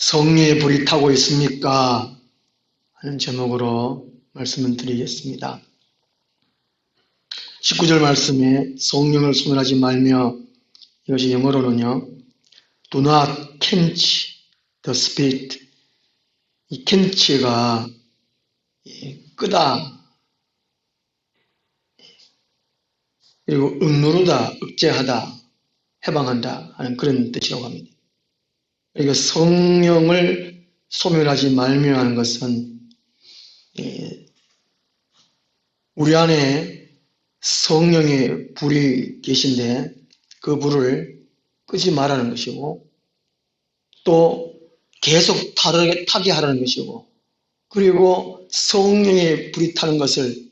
성령의 불이 타고 있습니까? 하는 제목으로 말씀을 드리겠습니다. 19절 말씀에 성령을 소멸하지 말며, 이것이 영어로는요, Do not quench the spirit. 이 quench가 끄다, 그리고 억누르다, 억제하다, 해방한다 하는 그런 뜻이라고 합니다. 그러니까 성령을 소멸하지 말며 하는 것은 우리 안에 성령의 불이 계신데 그 불을 끄지 말라는 것이고, 또 계속 타게 하라는 것이고, 그리고 성령의 불이 타는 것을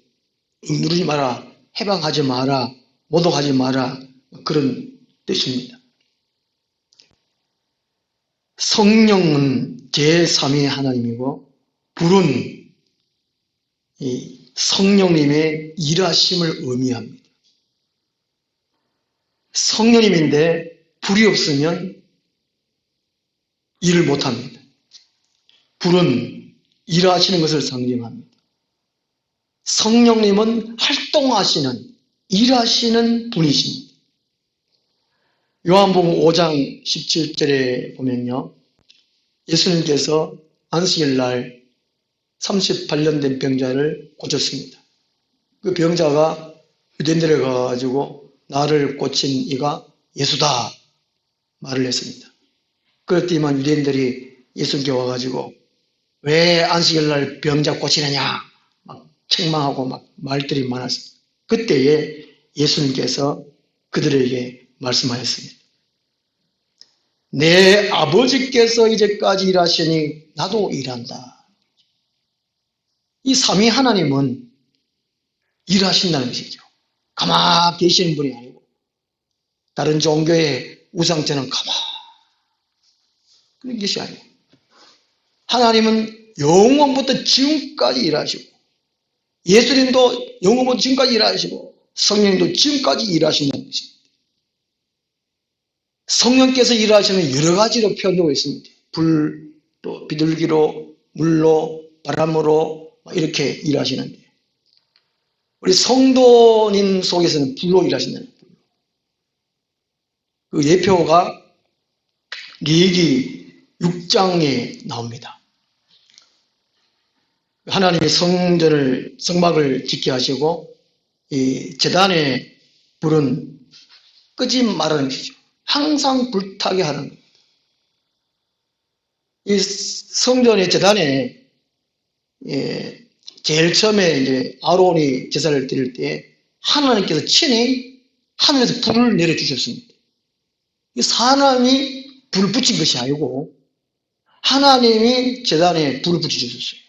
억누르지 마라, 해방하지 마라, 모독하지 마라, 그런 뜻입니다. 성령은 제3위 하나님이고, 불은 이 성령님의 일하심을 의미합니다. 성령님인데 불이 없으면 일을 못합니다. 불은 일하시는 것을 상징합니다. 성령님은 활동하시는, 일하시는 분이십니다. 요한복음 5장 17절에 보면요, 예수님께서 안식일 날 38년 된 병자를 고쳤습니다. 그 병자가 유대인들에 가가지고 나를 고친 이가 예수다 말을 했습니다. 그랬더니만 유대인들이 예수님께 와가지고 왜 안식일 날 병자 고치느냐 막 책망하고 막 말들이 많았습니다. 그때에 예수님께서 그들에게 말씀하였습니다. 내 아버지께서 이제까지 일하시니 나도 일한다. 이 삼위 하나님은 일하신다는 것이죠. 가만히 계시는 분이 아니고, 다른 종교의 우상처럼 가만히 그런 것이 아니에요. 하나님은 영원부터 지금까지 일하시고, 예수님도 영원부터 지금까지 일하시고, 성령님도 지금까지 일하신다는 것입니다. 성령께서 일하시는 여러 가지로 표현되고 있습니다. 불, 또 비둘기로, 물로, 바람으로 이렇게 일하시는데, 우리 성도님 속에서는 불로 일하신다는 거예요. 그 예표가 레위기 6장에 나옵니다. 하나님이 성막을 짓게 하시고 이 제단의 불은 끄지 말라는 것이죠. 항상 불타게 하는 겁니다. 이 성전의 제단에 제일 처음에 이제 아론이 제사를 드릴 때 하나님께서 친히 하늘에서 불을 내려주셨습니다. 사람이 불을 붙인 것이 아니고 하나님이 제단에 불을 붙여주셨어요.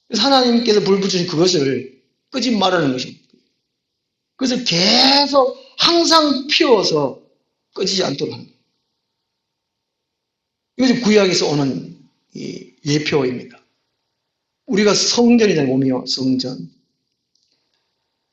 그래서 하나님께서 불을 붙여주신 그것을 끄지 말라는 것입니다. 그래서 계속 항상 피워서 꺼지지 않도록 하는 거예요. 이것이 구약에서 오는 이 예표입니다. 우리가 성전이잖아요. 몸이요, 성전.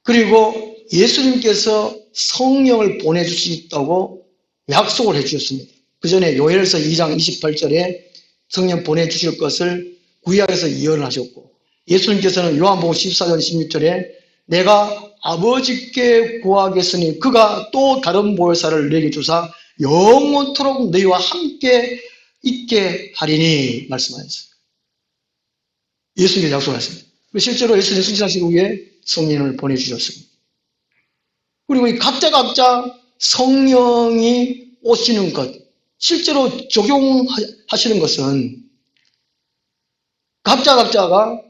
그리고 예수님께서 성령을 보내주시겠다고 약속을 해주셨습니다. 그 전에 요엘서 2장 28절에 성령 보내주실 것을 구약에서 예언을 하셨고, 예수님께서는 요한복음 14장 16절에 내가 아버지께 구하겠으니 그가 또 다른 보혜사를 내게 주사 영원토록 너희와 함께 있게 하리니 말씀하셨어요. 예수님께서 약속하셨습니다. 실제로 예수님 승천하신 후에 성령을 보내주셨습니다. 그리고 이 각자 성령이 오시는 것, 실제로 적용하시는 것은 각자가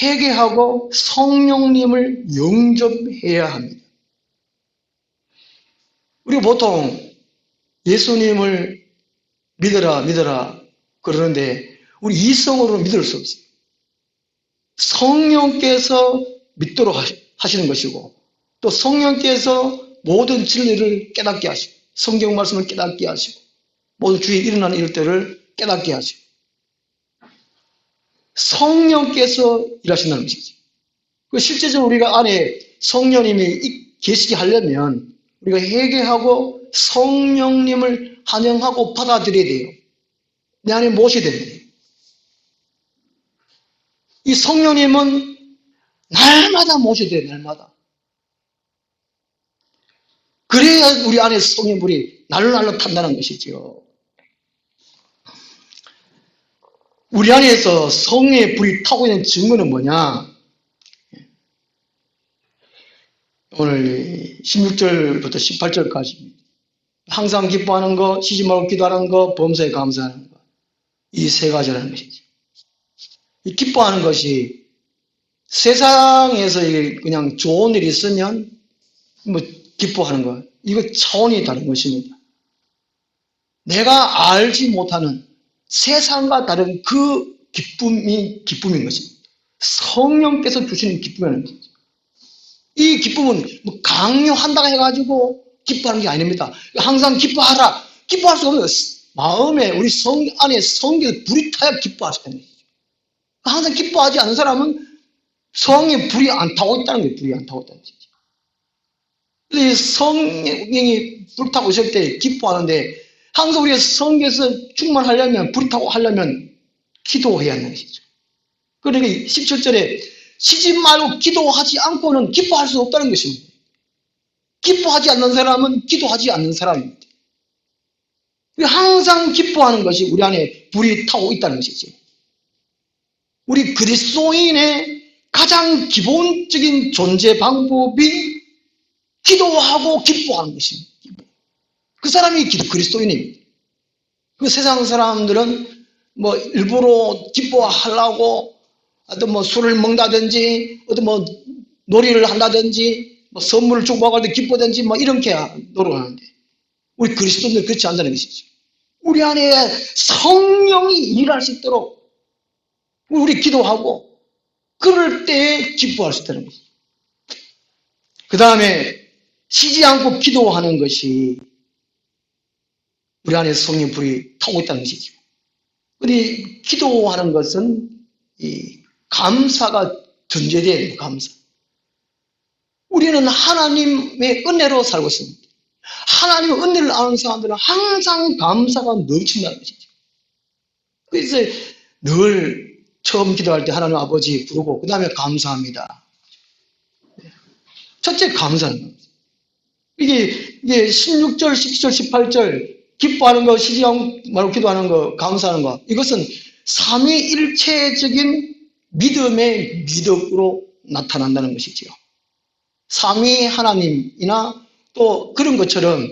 회개하고 성령님을 영접해야 합니다. 우리가 보통 예수님을 믿어라 그러는데 우리 이성으로는 믿을 수 없어요. 성령께서 믿도록 하시는 것이고, 또 성령께서 모든 진리를 깨닫게 하시고, 성경 말씀을 깨닫게 하시고, 모든 주위에 일어나는 일들을 깨닫게 하시고, 성령께서 일하신다는 것이죠. 실제적으로 우리가 안에 성령님이 계시게 하려면 우리가 회개하고 성령님을 환영하고 받아들여야 돼요. 내 안에 모셔야 됩니다. 이 성령님은 날마다 모셔야 돼요, 날마다. 그래야 우리 안에 성의 불이 날로 탄다는 것이지요. 우리 안에서 성의 불이 타고 있는 증거는 뭐냐? 오늘 16절부터 18절까지 항상 기뻐하는 거, 쉬지 말고 기도하는 거, 범사에 감사하는 거. 이 세 가지라는 것이죠. 이 기뻐하는 것이 세상에서 그냥 좋은 일이 있으면 뭐 기뻐하는 거, 이거 차원이 다른 것입니다. 내가 알지 못하는 세상과 다른 그 기쁨인 것입니다. 성령께서 주시는 기쁨이라는 거죠. 이 기쁨은 뭐 강요한다고 해가지고 기뻐하는 게 아닙니다. 항상 기뻐하라. 기뻐할 수 없는 마음에 우리 성 안에 성경에 불이 타야 기뻐할 수 있는 거죠. 항상 기뻐하지 않는 사람은 성에 불이 안 타고 있다는 거예요. 불이 안 타고 있다는 거죠. 이 성령이 불타고 있을 때 기뻐하는데 항상 우리가 성경에서 충만하려면 불이 타고 하려면 기도해야 하는 것이죠. 그러니까 17절에 쉬지 말고 기도하지 않고는 기뻐할 수 없다는 것입니다. 기뻐하지 않는 사람은 기도하지 않는 사람입니다. 항상 기뻐하는 것이 우리 안에 불이 타고 있다는 것이죠. 우리 그리스도인의 가장 기본적인 존재 방법이 기도하고 기뻐하는 것입니다. 그 사람이 그리스도인입니다. 그 세상 사람들은 뭐 일부러 기뻐하려고 어떤 뭐 술을 먹는다든지 어떤 뭐 놀이를 한다든지 뭐 선물을 주고받을 때 기뻐하든지 뭐 이렇게 노력하는데 우리 그리스도인은 그렇지 않다는 것이죠. 우리 안에 성령이 일할 수 있도록 우리 기도하고 그럴 때 기뻐할 수 있다는 것이죠. 그 다음에 쉬지 않고 기도하는 것이 우리 안에 성령 불이 타고 있다는 것이죠. 근데 기도하는 것은 이 감사가 전제되어야 돼요. 감사. 우리는 하나님의 은혜로 살고 있습니다. 하나님의 은혜를 아는 사람들은 항상 감사가 넘친다는 것이죠. 그래서 늘 처음 기도할 때 하나님 아버지 부르고 그 다음에 감사합니다. 첫째 감사하는 겁니다. 이게 16절, 17절, 18절 기뻐하는 거, 쉬지 말고 기도하는 거, 감사하는 거 이것은 삼위일체적인 믿음의 미덕으로 나타난다는 것이지요. 삼위 하나님이나 또 그런 것처럼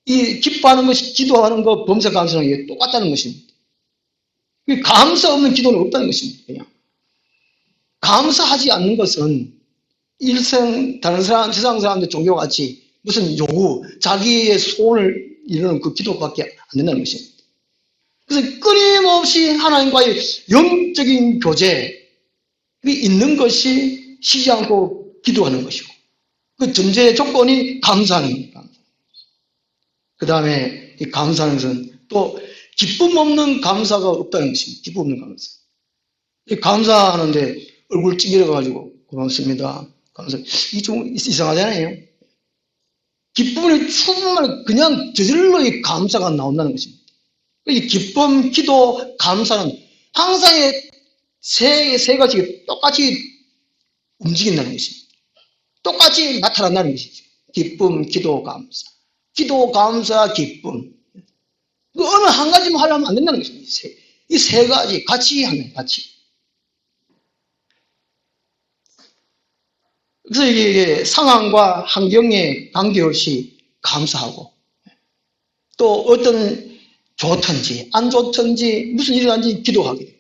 이 기뻐하는 것이 기도하는 것, 범사 감사하는 게 똑같다는 것입니다. 감사 없는 기도는 없다는 것입니다. 그냥 감사하지 않는 것은 다른 사람, 세상 사람들 종교같이 무슨 요구, 자기의 소원을 이루는 그 기도밖에 안 된다는 것입니다. 그래서 끊임없이 하나님과의 영적인 교제가 있는 것이 쉬지 않고 기도하는 것이고 그 전제 조건이 감사하는 겁니다. 그 다음에 이 감사하는 것은 또 기쁨 없는 감사가 없다는 것입니다. 기쁨 없는 감사. 감사하는데 얼굴 찌그러가지고 고맙습니다. 감사. 이게 좀 이상하잖아요. 기쁨을 충분히 그냥 저절로 이 감사가 나온다는 것입니다. 이 기쁨, 기도, 감사는 항상 세 가지가 똑같이 움직인다는 것입니다. 똑같이 나타난다는 것이죠. 기쁨, 기도, 감사. 기도, 감사, 기쁨. 그 어느 한 가지만 하려면 안 된다는 것입니다. 이 세 가지 같이 하는 같이. 그래서 이게 상황과 환경에 관계없이 감사하고 또 어떤 좋든지 안 좋든지 무슨 일이 난지 기도하게 돼요.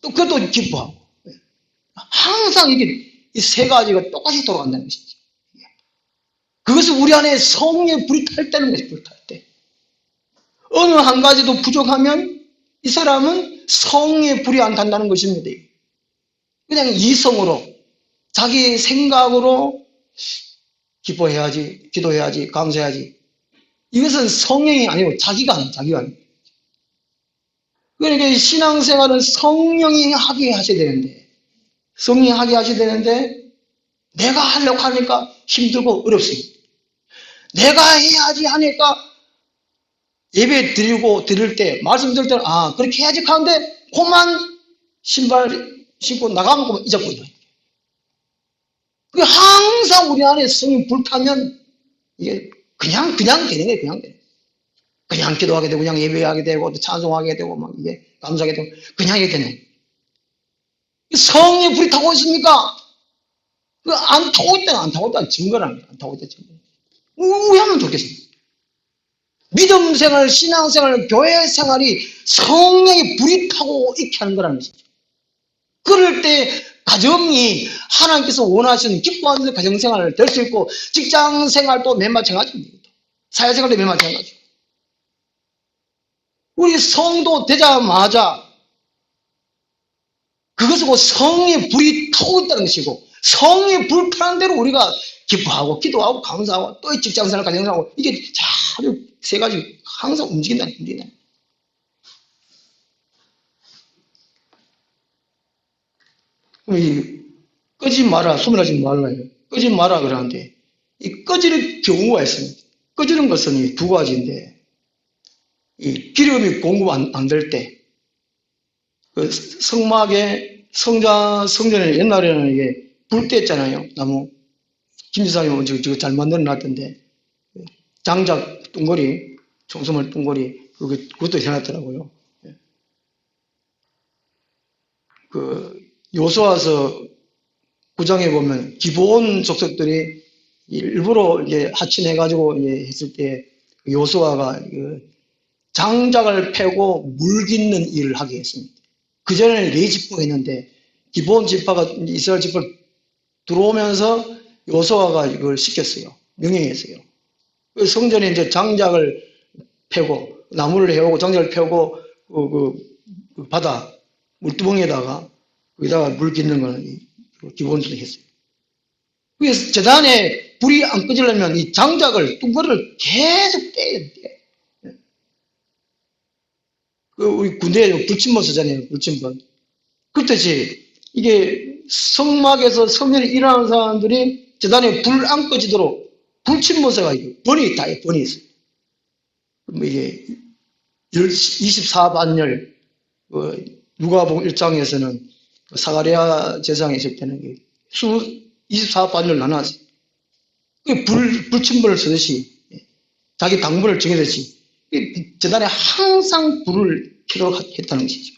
또 그것도 기뻐하고 항상 이게 이 세 가지가 똑같이 돌아간다는 것이죠. 그것은 우리 안에 성령의 불이 탈 때는 것이 불이 탈 때. 어느 한 가지도 부족하면 이 사람은 성령의 불이 안 탄다는 것입니다. 그냥 이성으로 자기 생각으로 기뻐해야지, 기도해야지, 감사해야지. 이것은 성령이 아니고 자기가 하는. 그러니까 신앙생활은 성령이 하게 하셔야 되는데, 성령이 하게 하셔야 되는데, 내가 하려고 하니까 힘들고 어렵습니다. 내가 해야지 하니까 예배 드릴 때, 말씀 드릴 때는, 아, 그렇게 해야지 하는데, 그만 신발 신고 나가면 그만 잊어버린다. 그게 항상 우리 안에 성이 불타면, 이게 그냥 되는 거예요, 그냥 되는 거예요. 그냥 기도하게 되고, 그냥 예배하게 되고, 또 찬송하게 되고, 막 이게 감사하게 되고, 그냥 이게 되는 거예요. 성에 불이 타고 있습니까? 그 안 타고 있다는 안 타고 있다는 증거라는 거예요. 안 타고 있다는 증거. 왜 하면 좋겠습니까? 믿음 생활, 신앙 생활, 교회 생활이 성령의 불이 타고 있게 하는 거라는 것이죠. 그럴 때 가정이 하나님께서 원하시는 기뻐하는 가정생활을 될 수 있고, 직장생활도 맨 마찬가지입니다. 사회생활도 맨 마찬가지. 우리 성도 되자마자 그것은 곧 성의 불이 타고 있다는 것이고, 성의 불 타는 대로 우리가 기뻐하고 기도하고 감사하고 또 직장생활 가정생활하고 이게 잘 세 가지 항상 움직인다. 끄지 마라, 소멸하지 말라요. 끄지 마라 그러는데, 이 꺼지는 경우가 있습니다. 꺼지는 것은 두 가지인데, 이 기름이 공급 안 될 때, 그 성막에 성전에 옛날에는 이게 불 뗐잖아요. 나무. 김지사님 먼저 저거 잘 만들어 놨던데, 장작 뚱거리, 청소물 뚱거리, 그것도 해놨더라고요. 그 요수와서 9장에 보면 기본 족속들이 일부러 이제 하친해가지고 했을 때 요수아가 장작을 패고 물 깃는 일을 하게 했습니다. 그 전에는 레지파가 있는데 기본 지파가 이스라엘 지파를 들어오면서 요수아가 이걸 시켰어요. 명령했어요. 성전에 이제 장작을 패고 나무를 해오고 장작을 패고 그 바다 물두멍에다가 거기다가 물 깃는 거는 기본적으로 했어요. 그래서 재단에 불이 안 꺼지려면 이 장작을 뚱거리를 계속 떼야 돼. 우리 군대에 불침번 쓰잖아요. 불침번. 그렇듯이 이게 성막에서 성전에 일하는 사람들이 재단에 불 안 꺼지도록 불침번 써가 번이 다 번이 있어요. 뭐 이게 24반열 누가복음 1장에서는 사가랴 제사장에 있을 때는 24반열 나눠서 불침번을 쓰듯이 자기 당분을 정해듯이 재단에 항상 불을 켜도록 했다는 것이죠.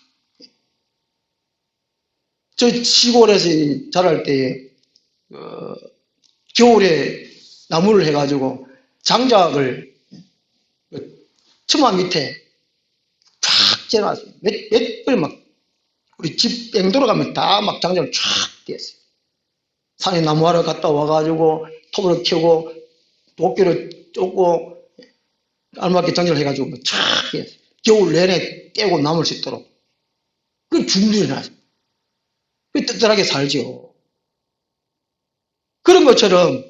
저 시골에서 자랄 때에 겨울에 나무를 해가지고 장작을 처마 밑에 쫙 재놨어요. 몇 번 막 우리 집 뺑도로 가면 다 막 장작을 쫙 띄었어요. 산에 나무하러 갔다 와가지고 톱을 켜고 도끼를 쫓고 알맞게 장작을 해가지고 쫙 띄었어요. 겨울 내내 떼고 남을 수 있도록. 그 준비를 해놨어요. 그 뜰뜰하게 살죠. 그런 것처럼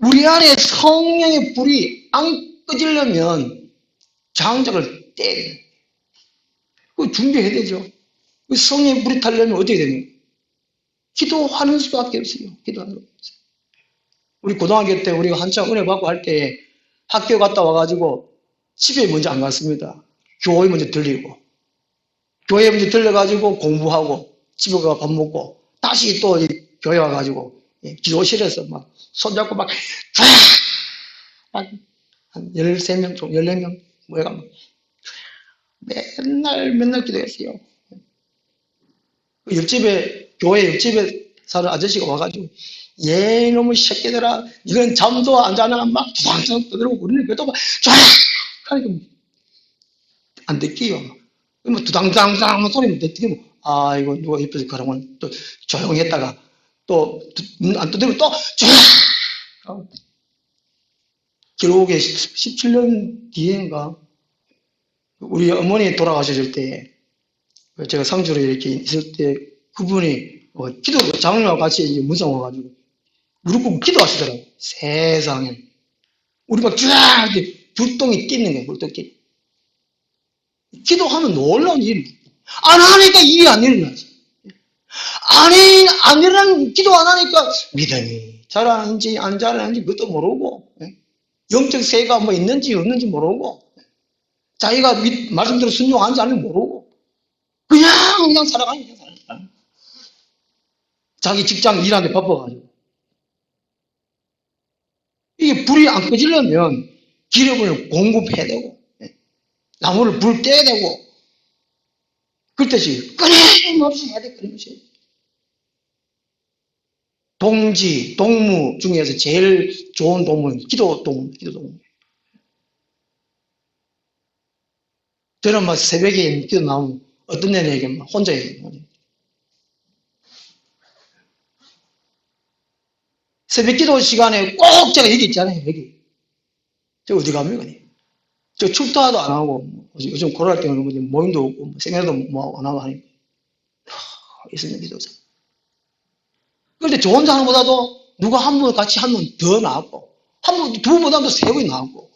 우리 안에 성령의 불이 안 꺼지려면 장작을 떼야 돼요. 그 준비해야 되죠. 그 성령의 불이 타려면 어떻게 됩니까? 기도하는 수밖에 없어요. 기도하는 수밖에 없어요. 우리 고등학교 때 우리가 한참 은혜 받고 할 때 학교 갔다 와가지고 집에 먼저 안 갔습니다. 교회 먼저 들리고 교회 먼저 들려가지고 공부하고 집에 가서 밥 먹고 다시 또 교회 와가지고 기도실에서 막 손잡고 막 한 13명 정 14명 뭐가 막 맨날 기도했어요. 옆집에 교회 옆집에 사는 아저씨가 와가지고 얘 놈의 새끼들아 이건 잠도 안 자나 막 두상두상 떠들고 우리는 그래도 막 하니까 안 듣기요. 뭐 두당당당 소리만 듣기면 아 이거 누가 옆에서 그러면 또 조용히 했다가 또 안 떠들면 또 조용. 기록에 17년 뒤인가 우리 어머니 돌아가셨을 때 제가 상주로 이렇게 있을 때 그분이 기도 장로와 같이 문상 와가지고 무릎 꿇고 기도하시더라고요. 세상에 우리 막 쫙 이렇게 불똥이 끼는 거예요. 불똥이 기도하면 놀라운 일이 안 하니까 일이 안 일어나지. 안 일어나는 기도 안 하니까 믿음이 잘하는지 안 잘하는지 그것도 모르고 영적 세가 뭐 있는지 없는지 모르고 자기가 말씀대로 순종하는지 아닌지 모르고 그냥 살아가는 사람. 자기 직장 일하는데 바빠가지고. 이게 불이 안 꺼지려면 기름을 공급해야 되고, 나무를 불 떼야 되고, 그때지 끊임없이 해야 돼, 끊임없이. 동지, 동무 중에서 제일 좋은 동무는 기도 동무. 저는 막 새벽에 기도 나오면 어떤 애에게 혼자 해요. 새벽 기도 시간에 꼭 제가 여기 있잖아요, 여기. 저 어디 갑니까? 저 출타도 안 하고, 요즘 코로나 때문에 모임도 없고, 세미나도 뭐 안 하고 하니까. 있으면 기도자. 그런데 저 혼자 하는 것보다도 누가 한 분 같이 하면 더 나았고, 한 분, 두 분보다도 세 분이 나았고.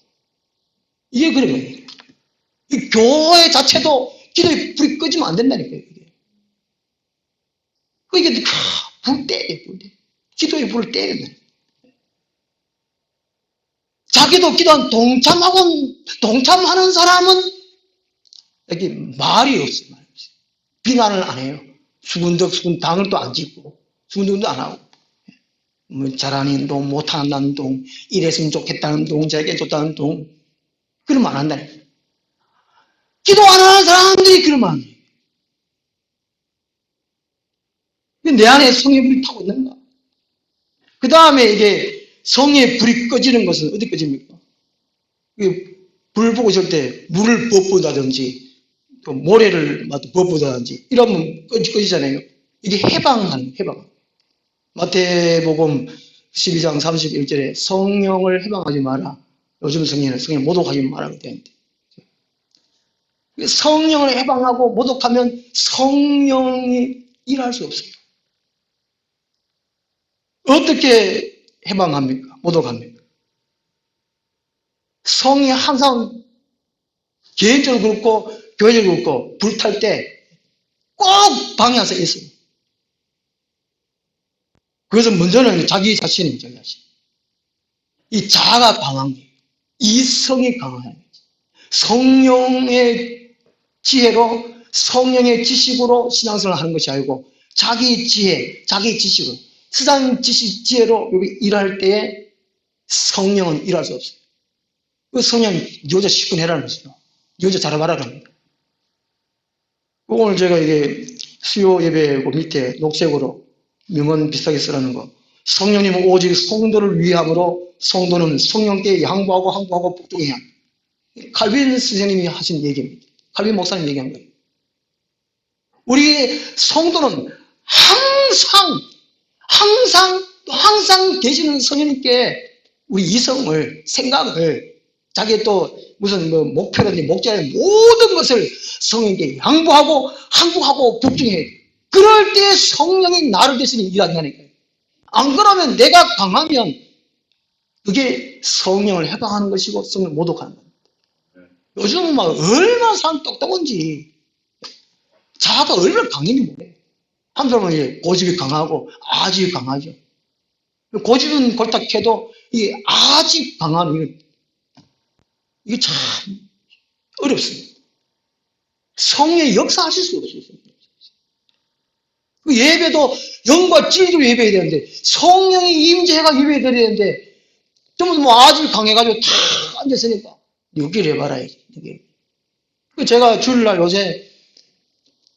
이게 그런 거예요. 이 교회 자체도 기도의 불이 꺼지면 안 된다니까요, 이게. 이게 불 떼야 돼, 불 떼. 기도의 불을 떼야 된다. 자기도 기도한 동참하는 사람은 여기 말이 없어요, 말이 없어요. 비난을 안 해요. 수군당을 또 안 짓고, 수군덕도 안 하고. 뭐 잘하는 동, 못하는 동, 이랬으면 좋겠다는 동, 저에게 좋다는 동, 그러면 안 한다니까. 기도 안 하는 사람들이 그러면 안 돼. 내 안에 성의 불이 타고 있는가? 그 다음에 이게 성의 불이 꺼지는 것은 어디 꺼집니까? 불 보고 있을 때 물을 부어다든지 또 모래를 부어다든지 이러면 꺼지잖아요. 이게 해방. 마태복음 12장 31절에 성령을 해방하지 마라. 요즘 성령 모독하지 마라. 그때. 성령을 해방하고 모독하면 성령이 일할 수 없어요. 어떻게 해방합니까? 모독합니까? 성이 항상 개인적으로 그렇고 교회적으로 그렇고 불탈 때 꼭 방해해서 있어요. 그래서 먼저는 자기 자신이 자기 자신. 이 자아가 강한 거예요. 이성이 강한 거예요. 성령의 지혜로 성령의 지식으로 신앙생활을 하는 것이 아니고 자기 지혜, 자기 지식으로 세상 지혜로 일할 때에 성령은 일할 수 없어요. 그 성령 여자 시큰해라는 것이죠. 여자 잘해봐라는 거예요. 오늘 제가 이게 수요 예배 밑에 녹색으로 명언 비슷하게 쓰라는 거. 성령님은 오직 성도를 위함으로 성도는 성령께 양보하고 항복하고 복종해야 합니다. 칼빈 선생님이 하신 얘기입니다. 칼빈 목사님 얘기한 거예요. 우리 성도는 항상 계시는 성령님께 우리 이성을, 생각을, 자기의 또 무슨 뭐 목표라든지 목적이라든지 모든 것을 성령님께 양보하고 항복하고 복종해야 돼. 그럴 때 성령이 나를 대신에 일한다니까요. 안 그러면 내가 강하면 그게 성령을 해방하는 것이고 성령을 모독하는 겁니다. 요즘은 막 얼마나 사람 똑똑한지 자아가 얼마나 강했는지 모르겠어요. 한 사람은 고집이 강하고 아주 강하죠. 고집은 골딱해도 이 아주 강한 이게 참 어렵습니다. 성령의 역사하실 수 없어요. 그 예배도 영과 진리로 예배해야 되는데 성령이 임재해가 예배해야 되는데 좀 뭐 아주 강해가지고 탁 앉았으니까 여기를 해봐라. 제가 주일날 요새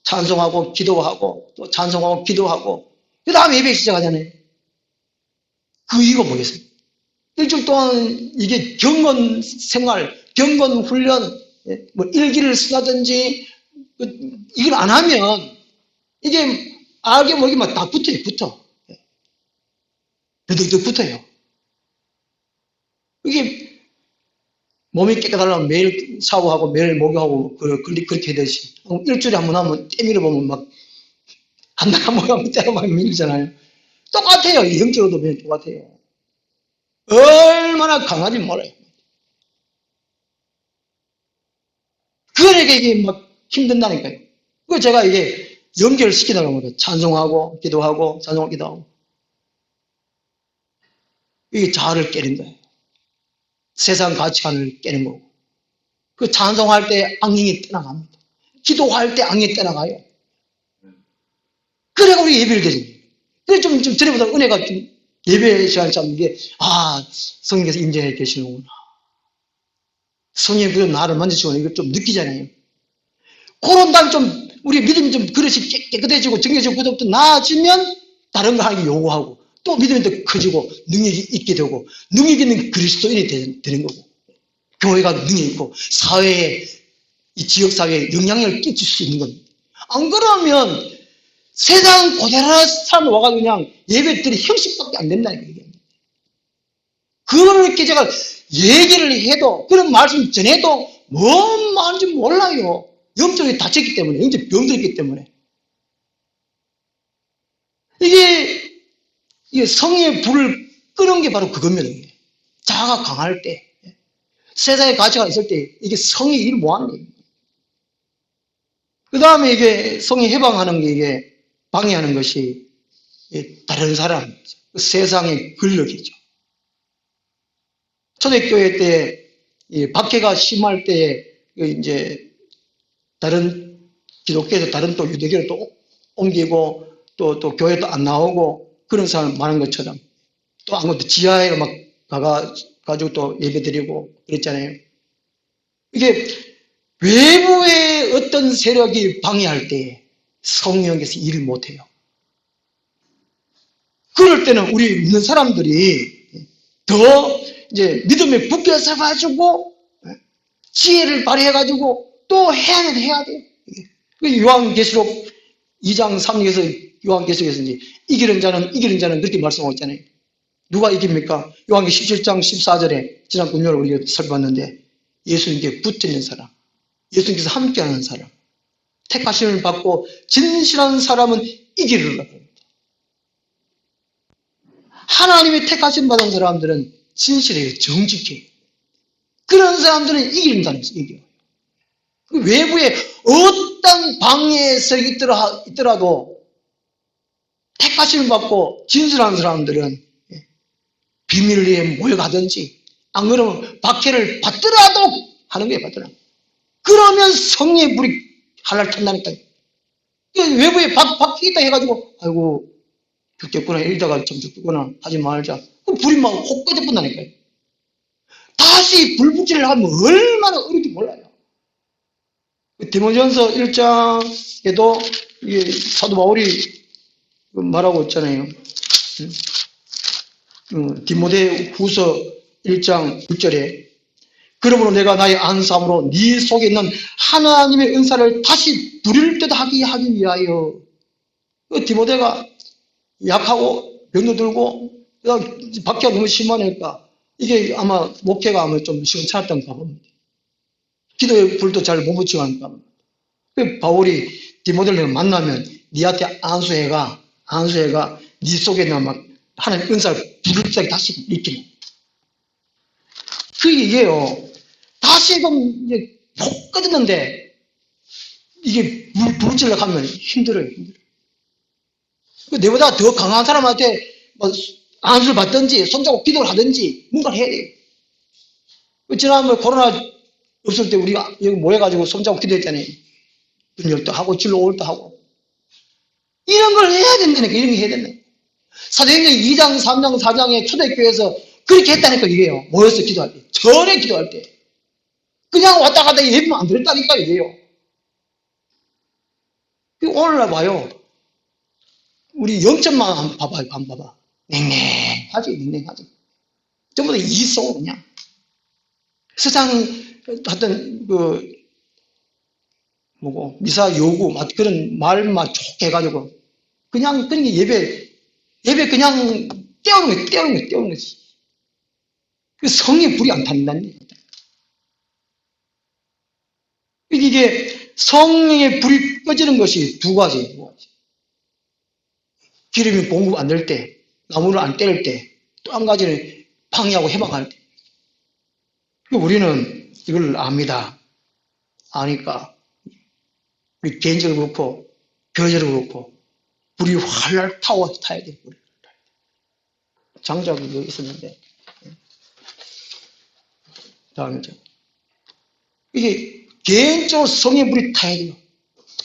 찬송하고 기도하고 또 찬송하고 기도하고 그 다음에 예배 시작하잖아요. 그 이유가 뭐겠어요? 일주일 동안 이게 경건 생활, 경건 훈련, 뭐 일기를 쓰다든지 이걸 안 하면 이게 알게 모르게 막 다 붙어. 더덕 붙어요. 이게 몸이 깨끗하려면 매일 샤워하고 매일 목욕하고 그렇게 되듯이 일주일에 한 번 하면 때밀어 보면 막 한 달 한 번 하면 때가 막 밀리잖아요. 똑같아요. 영적으로도 똑같아요. 얼마나 강하지 몰라요. 그러니까 이게 막 힘든다니까요. 그 제가 이게 연결시키다가 말이에요. 찬송하고 기도하고 찬송하고 기도하고 이게 자아를 깨는 거예요. 세상 가치관을 깨는 거고 그 찬송할 때 악령이 떠나갑니다. 기도할 때 악령이 떠나가요. 그래가 우리 예배를 드립니다. 그래 좀 전에보다 은혜가 좀 예배 시간 참 이게 성령께서 임재해 계시는구나. 성령이 나를 만지시고 이거 좀 느끼잖아요. 그런 다음에 좀 우리 믿음이 좀 그릇이 깨끗해지고 정해지고 그때부터 나아지면 다른 거 하기 요구하고 또 믿음이 더 커지고 능력이 있게 되고 능력 있는 그리스도인이 되는 거고 교회가 능력이 있고 사회에 이 지역사회에 영향력을 끼칠 수 있는 겁니다. 안 그러면 세상 고대로 사람 와가지고 그냥 예배들이 형식밖에 안 된다는 거예요. 그거를 이렇게 제가 얘기를 해도 그런 말씀 전해도 뭔 말인지 몰라요. 영적이 다쳤기 때문에 영적 병들었기 때문에 이게 성의 불을 끄는 게 바로 그겁니다. 자아가 강할 때 세상의 가치가 있을 때 이게 성이 일을 못하는 거예요. 그 다음에 이게 성이 해방하는 게 이게 방해하는 것이 다른 사람, 세상의 권력이죠. 초대교회 때 박해가 심할 때에 이제 다른 기독교에서 다른 또 유대교로 또 옮기고 또 교회도 안 나오고 그런 사람 많은 것처럼 또 아무것도 지하에 막 가가지고 또 예배 드리고 그랬잖아요. 이게 외부의 어떤 세력이 방해할 때 성령께서 일을 못해요. 그럴 때는 우리 믿는 사람들이 더 이제 믿음에 붙여서 가지고 지혜를 발휘해가지고 또 해야 돼. 요한계시록 2장 3절에서 요한계시록에서 이제 이기는 자는 그렇게 말씀하고 있잖아요. 누가 이깁니까? 요한계시록 17장 14절에 지난 금요일에 우리가 살펴봤는데 예수님께 붙어있는 사람, 예수님께서 함께하는 사람, 택하심을 받고 진실한 사람은 이기리라 합니다. 하나님의 택하심 받은 사람들은 진실해요. 정직해요. 그런 사람들은 이긴다는 거죠. 이겨요. 그 외부에 어떤 방해에서 있더라도 택하심을 받고 진실한 사람들은 비밀 위에 모여가든지 안 그러면 박해를 받더라도 하는 거예요. 받더라도. 그러면 성령의 불이 하나를 탄다니까요. 외부에 박히겠다 해가지고 아이고 죽겠구나 이러다가 좀 죽겠구나 하지 말자. 그럼 불이 막 혹 꺼져본다니까요. 다시 불붙이를 하면 얼마나 어려운지 몰라요. 디모데전서 1장에도 사도 바울이 말하고 있잖아요. 디모데 후서 1장 9절에 그러므로 내가 나의 안수함으로 네 속에 있는 하나님의 은사를 다시 누릴 듯 하기 위하여 디모데가 약하고 병도 들고 박해가 너무 심하니까 이게 아마 목회가 아마 좀 시원찮았던가 봅니다. 기도의 불도 잘 못 붙이고 하니까 바울이 디모데를 만나면 니한테 안수해가 니 속에 있는 막 하나님 은사를 부를 때 다시 일으키는 그 얘기예요. 다시금 이제 폭 꺼졌는데 이게 부르치려고 하면 힘들어요. 내보다 더 강한 사람한테 뭐 안수를 받든지 손잡고 기도를 하든지 뭔가를 해야 돼요. 지난번에 코로나 없을 때 우리가 여기 모여가지고 손잡고 기도했잖아요. 분열도 하고 진로올도 하고 이런 걸 해야 된다니까. 이런 거 해야 된다니까. 사도행전 2장 3장 4장에 초대교회에서 그렇게 했다니까. 이게요. 모여서 기도할 때 절에 기도할 때 그냥 왔다 갔다 예배만 안 들었다니까. 이게요. 오늘날 봐요. 우리 0점만 봐봐요. 봐봐. 냉랭하지. 전부 다 이성 그냥. 세상 하여튼 미사 요구 그런 말만 좋게 해가지고 그냥 그런 게 예배 그냥 떼우는 거지. 그 성의 불이 안 탄다는 얘기다. 이게 성령의 불이 꺼지는 것이 두 가지. 기름이 공급 안 될 때, 나무를 안 때릴 때, 또 한 가지는 방해하고 해방할 때. 우리는 이걸 압니다. 아니까 우리 개인적으로 그렇고 교회적으로 그렇고 불이 활활 타야 돼. 장작이 있었는데 다음이죠. 이게 개인적으로 성령의 불이 타야 돼요.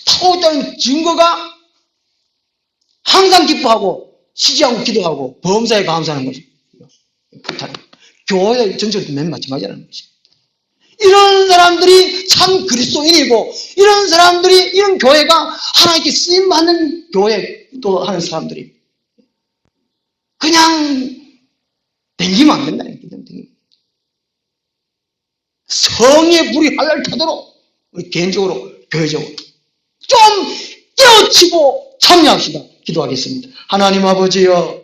타고 있다는 증거가 항상 기뻐하고 쉬지 않고 기도하고 범사에 감사하는 거죠. 교회 전체도 맨 마찬가지라는 거죠. 이런 사람들이 참 그리스도인이고 이런 사람들이 이런 교회가 하나님께 쓰임받는 교회 또 하는 사람들이 그냥 댕기면 안 된다는 거예요. 성의 불이 활활 타도록 우리 개인적으로 교회적으로 좀 깨우치고 참여합시다. 기도하겠습니다. 하나님 아버지여,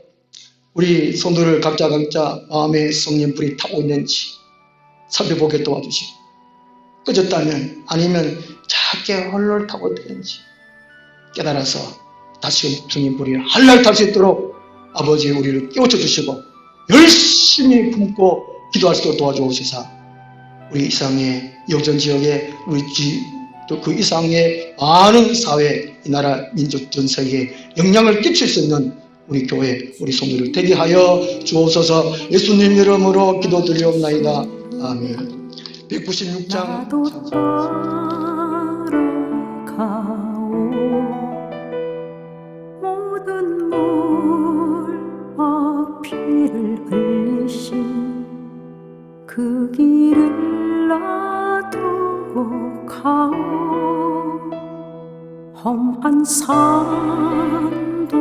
우리 성도를 각자 마음에 성령 불이 타고 있는지 살펴보게 도와주시고, 꺼졌다면 아니면 작게 헐헐 타고 있는지 깨달아서 다시 성령 불이 활활 탈 수 있도록 아버지 우리를 깨우쳐 주시고 열심히 품고 기도할 수 있도록 도와주옵소서. 우리 이상의 영전 지역에 우리 또 그 이상의 많은 사회, 이 나라 민족 전 세계에 영향을 끼칠 수 있는 우리 교회, 우리 성도를 되게 하여 주옵소서. 예수님 이름으로 기도드리옵나이다. 아멘. 196장 모든 물과 피를 흘리신 그 길을 놔두고 가오. 험한 산도